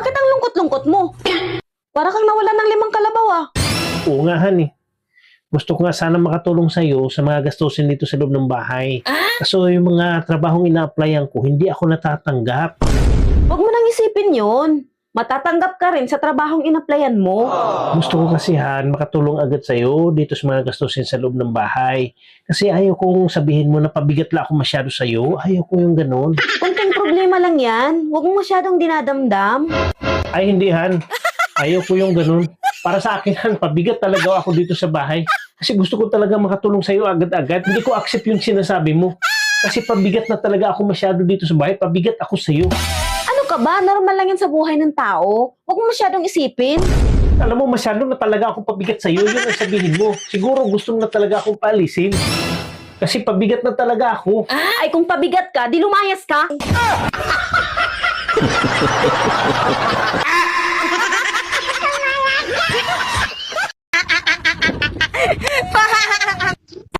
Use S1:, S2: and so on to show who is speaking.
S1: Bakit ang lungkot-lungkot mo? Para kang nawala ng 5 kalabaw ah.
S2: Oo nga, Han eh. Gusto ko nga sana makatulong sa'yo sa mga gastusin dito sa loob ng bahay. Kaso yung mga trabahong ina-applyan ko, hindi ako natatanggap.
S1: Huwag mo nang isipin yun. Matatanggap ka rin sa trabahong inaplayan mo.
S2: Gusto ko kasi, Han, makatulong agad sa'yo dito sa mga gastusin sa loob ng bahay. Kasi ayaw kong sabihin mo na pabigat lang ako masyado sa'yo. Ayaw ko yung ganun.
S1: Kunting problema lang yan. Huwag mo masyadong dinadamdam.
S2: Ay, hindi, Han. Ayaw ko yung ganun. Para sa akin, Han, pabigat talaga ako dito sa bahay. Kasi gusto ko talaga makatulong sa'yo agad-agad. Hindi ko accept yung sinasabi mo. Kasi pabigat na talaga ako masyado dito sa bahay. Pabigat ako sa'yo.
S1: Ano ka ba? Normal lang yan sa buhay ng tao. Huwag mo masyadong isipin.
S2: Alam mo, masyado na talaga akong pabigat sa'yo. Yun ang sabihin mo. Siguro gusto na talaga akong paalisin. Kasi pabigat na talaga ako.
S1: Ay, kung pabigat ka, di lumayas ka.